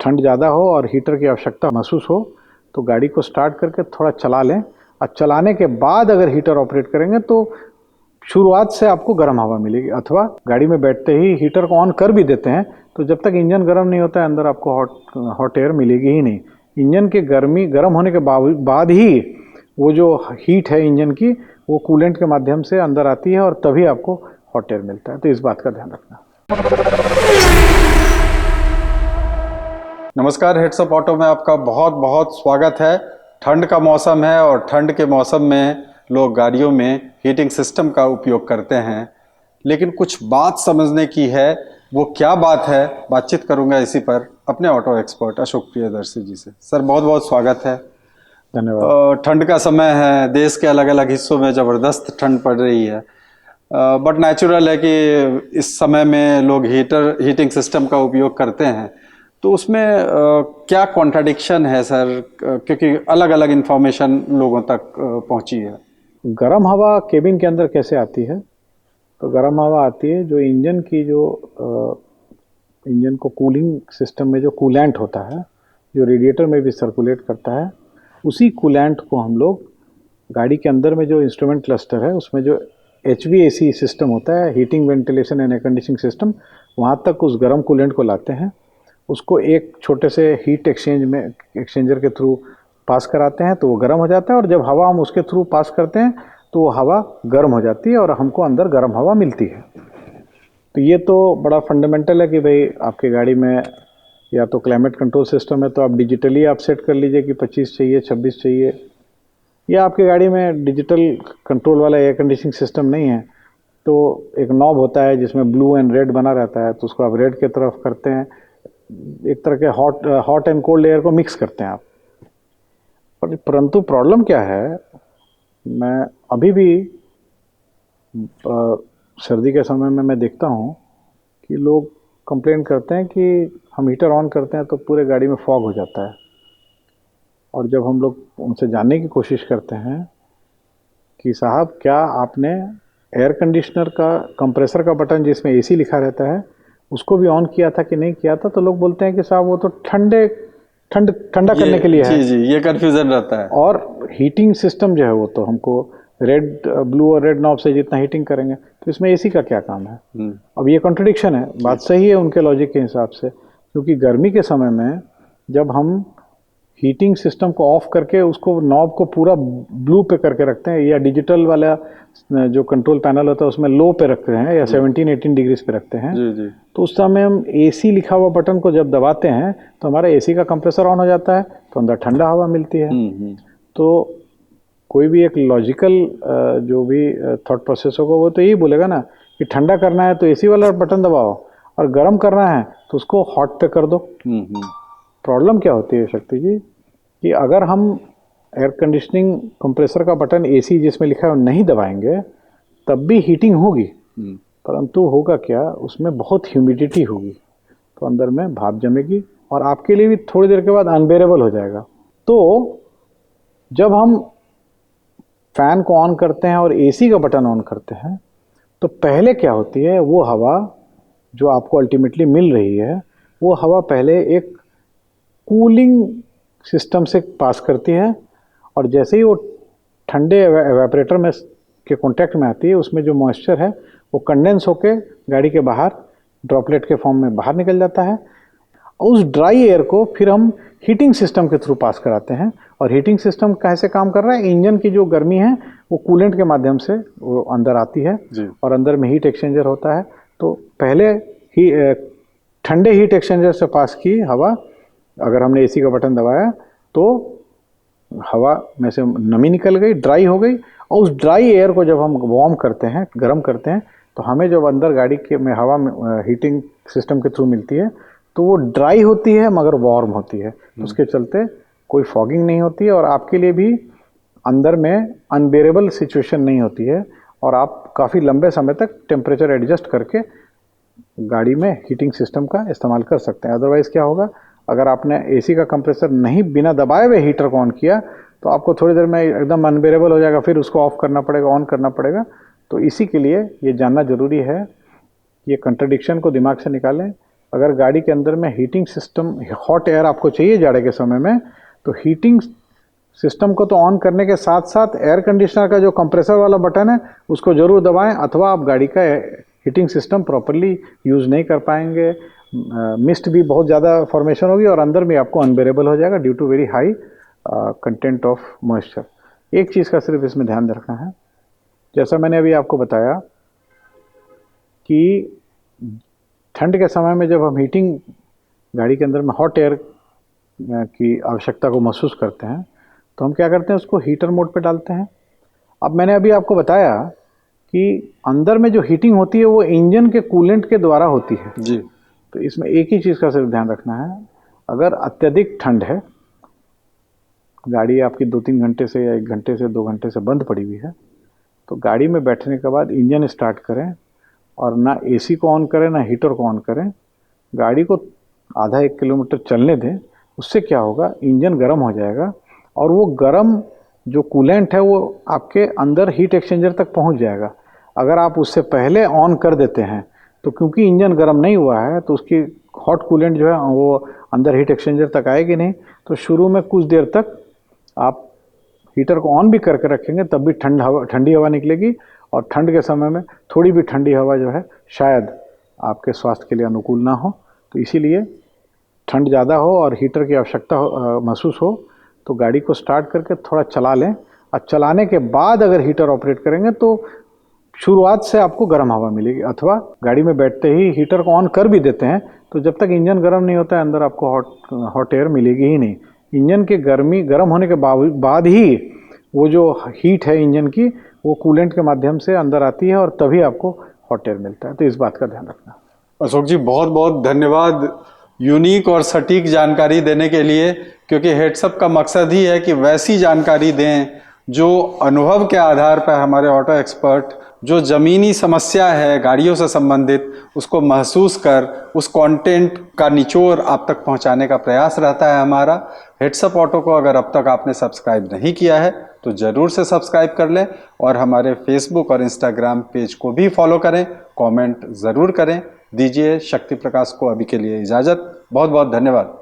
ठंड ज़्यादा हो और हीटर की आवश्यकता महसूस हो तो गाड़ी को स्टार्ट करके थोड़ा चला लें, और चलाने के बाद अगर हीटर ऑपरेट करेंगे तो शुरुआत से आपको गर्म हवा मिलेगी। अथवा गाड़ी में बैठते ही हीटर को ऑन कर भी देते हैं तो जब तक इंजन गर्म नहीं होता है अंदर आपको हॉट एयर मिलेगी ही नहीं। इंजन के गर्म होने के बाद ही वो जो हीट है इंजन की वो कूलेंट के माध्यम से अंदर आती है और तभी आपको हॉट एयर मिलता है। तो इस बात का ध्यान रखना। नमस्कार, हेड्स अप ऑटो में आपका बहुत बहुत स्वागत है। ठंड का मौसम है और ठंड के मौसम में लोग गाड़ियों में हीटिंग सिस्टम का उपयोग करते हैं, लेकिन कुछ बात समझने की है। वो क्या बात है, बातचीत करूंगा इसी पर अपने ऑटो एक्सपर्ट अशोक प्रियदर्शी जी से। सर बहुत बहुत स्वागत है। धन्यवाद। ठंड का समय है, देश के अलग अलग हिस्सों में ज़बरदस्त ठंड पड़ रही है, बट नेचुरल है कि इस समय में लोग हीटिंग सिस्टम का उपयोग करते हैं। तो उसमें क्या कॉन्ट्राडिक्शन है सर, क्योंकि अलग अलग इंफॉर्मेशन लोगों तक पहुंची है। गर्म हवा केबिन के अंदर कैसे आती है? तो गर्म हवा आती है जो इंजन की इंजन को कूलिंग सिस्टम में जो कूलेंट होता है, जो रेडिएटर में भी सर्कुलेट करता है, उसी कूलेंट को हम लोग गाड़ी के अंदर में जो इंस्ट्रूमेंट क्लस्टर है उसमें जो HVAC सिस्टम होता है, heating ventilation and air conditioning system, वहाँ तक उस गर्म कूलेंट को लाते हैं। उसको एक छोटे से हीट एक्सचेंजर के थ्रू पास कराते हैं तो वो गर्म हो जाता है, और जब हवा हम उसके थ्रू पास करते हैं तो वो हवा गर्म हो जाती है और हमको अंदर गर्म हवा मिलती है। तो ये तो बड़ा फंडामेंटल है कि भाई आपकी गाड़ी में या तो क्लाइमेट कंट्रोल सिस्टम है तो आप डिजिटली आप सेट कर लीजिए कि 25 चाहिए, 26 चाहिए, या आपकी गाड़ी में डिजिटल कंट्रोल वाला एयर कंडीशनिंग सिस्टम नहीं है तो एक नॉब होता है जिसमें ब्लू एंड रेड बना रहता है, तो उसको आप रेड की तरफ करते हैं, एक तरह के हॉट एंड कोल्ड एयर को मिक्स करते हैं आप। परंतु प्रॉब्लम क्या है, मैं अभी भी सर्दी के समय में मैं देखता हूँ कि लोग कंप्लेन करते हैं कि हम हीटर ऑन करते हैं तो पूरे गाड़ी में फॉग हो जाता है। और जब हम लोग उनसे जानने की कोशिश करते हैं कि साहब क्या आपने एयर कंडीशनर का कंप्रेसर का बटन जिसमें AC लिखा रहता है उसको भी ऑन किया था कि नहीं किया था, तो लोग बोलते हैं कि साहब वो तो ठंडा करने के लिए है। जी, ये कन्फ्यूजन रहता है। और हीटिंग सिस्टम जो है वो तो हमको ब्लू और रेड नॉब से जितना हीटिंग करेंगे तो इसमें AC का क्या काम है? अब ये कॉन्ट्रडिक्शन है। बात सही है उनके लॉजिक के हिसाब से, क्योंकि गर्मी के समय में जब हम हीटिंग सिस्टम को ऑफ करके उसको नॉब को पूरा ब्लू पे करके रखते हैं, या डिजिटल वाला जो कंट्रोल पैनल होता है उसमें लो पे रखते हैं या 17-18 डिग्रीज पे रखते हैं, जी। तो उस समय हम AC लिखा हुआ बटन को जब दबाते हैं तो हमारा AC का कंप्रेसर ऑन हो जाता है तो अंदर ठंडा हवा मिलती है। तो कोई भी एक लॉजिकल जो भी थॉट प्रोसेस होगा वो तो यही बोलेगा ना कि ठंडा करना है तो AC वाला बटन दबाओ, और गर्म करना है तो उसको हॉट पे कर दो। प्रॉब्लम क्या होती है शक्ति जी, कि अगर हम एयर कंडीशनिंग कंप्रेसर का बटन AC जिसमें लिखा है नहीं दबाएंगे तब भी हीटिंग होगी, परंतु होगा क्या, उसमें बहुत ह्यूमिडिटी होगी तो अंदर में भाप जमेगी और आपके लिए भी थोड़ी देर के बाद अनबेरेबल हो जाएगा। तो जब हम फैन को ऑन करते हैं और AC का बटन ऑन करते हैं तो पहले क्या होती है, वो हवा जो आपको अल्टीमेटली मिल रही है वो हवा पहले एक कूलिंग सिस्टम से पास करती है, और जैसे ही वो ठंडे एवेपोरेटर में के कांटेक्ट में आती है उसमें जो मॉइस्चर है वो कंडेंस होके गाड़ी के बाहर ड्रॉपलेट के फॉर्म में बाहर निकल जाता है। उस ड्राई एयर को फिर हम हीटिंग सिस्टम के थ्रू पास कराते हैं, और हीटिंग सिस्टम कैसे काम कर रहा है, इंजन की जो गर्मी है वो कूलेंट के माध्यम से वो अंदर आती है और अंदर में हीट एक्सचेंजर होता है। तो पहले ही ठंडे हीट एक्सचेंजर से पास की हवा, अगर हमने AC का बटन दबाया तो हवा में से नमी निकल गई, ड्राई हो गई, और उस ड्राई एयर को जब हम वार्म करते हैं, गर्म करते हैं, तो हमें जब अंदर गाड़ी के में हवा हीटिंग सिस्टम के थ्रू मिलती है तो वो ड्राई होती है मगर वार्म होती है। उसके चलते कोई फॉगिंग नहीं होती है और आपके लिए भी अंदर में अनबेरेबल सिचुएशन नहीं होती है, और आप काफ़ी लंबे समय तक टेम्परेचर एडजस्ट करके गाड़ी में हीटिंग सिस्टम का इस्तेमाल कर सकते हैं। अदरवाइज़ क्या होगा, अगर आपने AC का कंप्रेसर नहीं बिना दबाए हुए हीटर को ऑन किया तो आपको थोड़ी देर में एकदम अनबेरेबल हो जाएगा, फिर उसको ऑफ करना पड़ेगा, ऑन करना पड़ेगा। तो इसी के लिए ये जानना ज़रूरी है, ये कंट्रडिक्शन को दिमाग से निकालें अगर गाड़ी के अंदर में हीटिंग सिस्टम, हॉट एयर आपको चाहिए जाड़े के समय में, तो हीटिंग सिस्टम को तो ऑन करने के साथ साथ एयर कंडीशनर का जो कंप्रेसर वाला बटन है उसको जरूर दबाएं, अथवा आप गाड़ी का हीटिंग सिस्टम प्रॉपरली यूज़ नहीं कर पाएंगे। मिस्ट भी बहुत ज़्यादा फॉर्मेशन होगी और अंदर में आपको अनबेरेबल हो जाएगा due to very high content of moisture. एक चीज़ का सिर्फ इसमें ध्यान रखना है, जैसा मैंने अभी आपको बताया कि ठंड के समय में जब हम हीटिंग गाड़ी के अंदर में हॉट एयर की आवश्यकता को महसूस करते हैं तो हम क्या करते हैं, उसको हीटर मोड पे डालते हैं। अब मैंने अभी आपको बताया कि अंदर में जो हीटिंग होती है वो इंजन के कूलेंट के द्वारा होती है जी। तो इसमें एक ही चीज़ का सिर्फ ध्यान रखना है, अगर अत्यधिक ठंड है, गाड़ी आपकी 2-3 घंटे से या 1 घंटे से 2 घंटे से बंद पड़ी हुई है, तो गाड़ी में बैठने के बाद इंजन स्टार्ट करें और ना एसी को ऑन करें ना हीटर को ऑन करें, गाड़ी को आधा 1 किलोमीटर चलने दें। उससे क्या होगा, इंजन गर्म हो जाएगा और वो गर्म जो कूलेंट है वो आपके अंदर हीट एक्सचेंजर तक पहुंच जाएगा। अगर आप उससे पहले ऑन कर देते हैं तो क्योंकि इंजन गर्म नहीं हुआ है तो उसकी हॉट कूलेंट जो है वो अंदर हीट एक्सचेंजर तक आएगी नहीं, तो शुरू में कुछ देर तक आप हीटर को ऑन भी करके रखेंगे तब भी ठंडी हवा निकलेगी, और ठंड के समय में थोड़ी भी ठंडी हवा जो है शायद आपके स्वास्थ्य के लिए अनुकूल ना हो। तो इसीलिए ठंड ज़्यादा हो और हीटर की आवश्यकता महसूस हो तो गाड़ी को स्टार्ट करके थोड़ा चला लें, और चलाने के बाद अगर हीटर ऑपरेट करेंगे तो शुरुआत से आपको गर्म हवा मिलेगी। अथवा गाड़ी में बैठते ही हीटर को ऑन कर भी देते हैं तो जब तक इंजन गर्म नहीं होता है अंदर आपको हॉट एयर मिलेगी ही नहीं। इंजन के गर्म होने के बाद ही वो जो हीट है इंजन की वो कूलेंट के माध्यम से अंदर आती है और तभी आपको हॉट एयर मिलता है। तो इस बात का ध्यान रखना। अशोक जी बहुत बहुत धन्यवाद यूनिक और सटीक जानकारी देने के लिए, क्योंकि हेड्सअप का मकसद ही है कि वैसी जानकारी दें जो अनुभव के आधार पर हमारे ऑटो एक्सपर्ट जो ज़मीनी समस्या है गाड़ियों से संबंधित उसको महसूस कर उस कंटेंट का निचोड़ आप तक पहुंचाने का प्रयास रहता है हमारा। हेड्सअप ऑटो को अगर अब तक आपने सब्सक्राइब नहीं किया है तो ज़रूर से सब्सक्राइब कर लें और हमारे फेसबुक और इंस्टाग्राम पेज को भी फॉलो करें, कमेंट ज़रूर करें। दीजिए शक्ति प्रकाश को अभी के लिए इजाज़त। बहुत बहुत धन्यवाद।